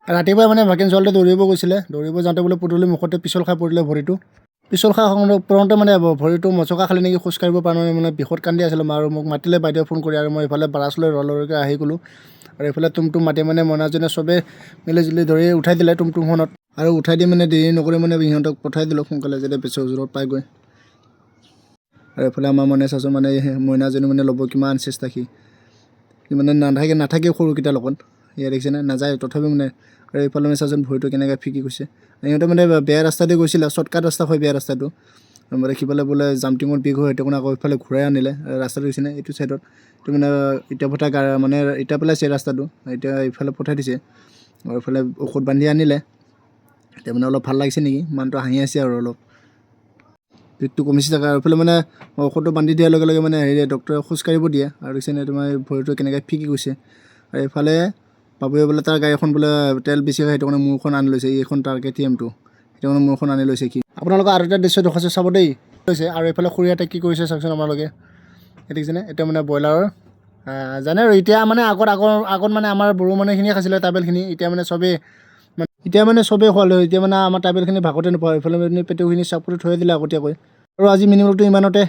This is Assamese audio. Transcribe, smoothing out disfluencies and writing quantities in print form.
ৰাতিপুৱা মানে ভাগিন ছোৱালীটো দৌৰিব গৈছিলে, দৌৰিব যাওঁতে বোলে পদূলি মুখতে পিছল খাই পৰিলে ভৰিটো। পিছল খাই পৰোঁতে মানে ভৰিটো মচকা খালি নেকি, খোজ কাঢ়িব পৰা নাই, মানে বিষত কান্দি আছিলোঁ আৰু মোক মাতিলে বাইদেৱে ফোন কৰি, আৰু মই এইফালে বাৰাচ লৈ ৰলৈকে আহি গ'লোঁ। আৰু এইফালে তুমটুম মাতি মানে মইনাজনীয়ে চবেই মিলি জুলি ধৰি উঠাই দিলে তুমটুমখনত, আৰু উঠাই দি মানে দেৰি নকৰি মানে সিহঁতক পঠাই দিলোঁ সোনকালে, যাতে বেছি ওচৰত পাইগৈ। আৰু এইফালে আমাৰ মানে চাচোন মানে মইনাজনী মানে ল'ব কিমান চেষ্টা সি মানে নাথাকে সৰুকেইটাৰ লগত, ইয়াত দেখিছেনে নাযায় তথাপিও মানে। আৰু এইফালে মানে চাচোন ভৰিটো কেনেকৈ ফিকি গৈছে। সিহঁতে মানে বেয়া ৰাস্তাতে গৈছিলে, শ্বৰ্টকাট ৰাস্তা হয় বেয়া ৰাস্তাটো, মানে সিফালে বোলে জাম্পিঙত বিষ হয়, সেইটো কাৰণে আকৌ এইফালে ঘূৰাই আনিলে ৰাস্তাটো দেখিছেনে, এইটো চাইডত এইটো মানে ইটা ভটা মানে ইটা পেলাইছে ৰাস্তাটো, এতিয়া এইফালে পঠাই দিছে। আৰু এইফালে ঔষধ বান্ধি আনিলে, এতিয়া মানে অলপ ভাল লাগিছে নেকি, মানুহটো হাঁহি আছে আৰু অলপ বিষটো কমিছে থাকে। আৰু এইফালে মানে ঔষধটো বান্ধি দিয়াৰ লগে লগে মানে ডক্টৰে খোজ কাঢ়িব দিয়ে, আৰু দেখিছেনে তোমাৰ ভৰিটো কেনেকৈ ফিকি গৈছে। আৰু এইফালে বাবুৱে বোলে তাৰ গাড়ী এখন বোলে তেল বেছি হয়, সেইটো কাৰণে মূৰখন আনি লৈছে, এইখন তাৰ KTM-টো, সেইটো কাৰণে মূৰখন আনি লৈছে কি। আপোনালোকৰ আৰু এটা দৃশ্য দেখাইছে চাব দেই লৈছে। আৰু এইফালে খুৰীহঁতে কি কৰিছে চাওকচোন আপোনালোকে, দেখিছেনে, এতিয়া মানে ব্ৰইলাৰৰ জানে আৰু এতিয়া মানে আগত মানে আমাৰ বড়ো মানুহখিনিয়ে খাইছিলে ট্ৰাইবেলখিনি, এতিয়া মানে চবেই খোৱালে, এতিয়া মানে আমাৰ ট্ৰাইবেলখিনি ভাগতে নোপোৱা, এইফালে মানে পেটুখিনি চাপৰি থৈ দিলে আগতীয়াকৈ। আৰু আজি মিনি ব্লগটো ইমানতে।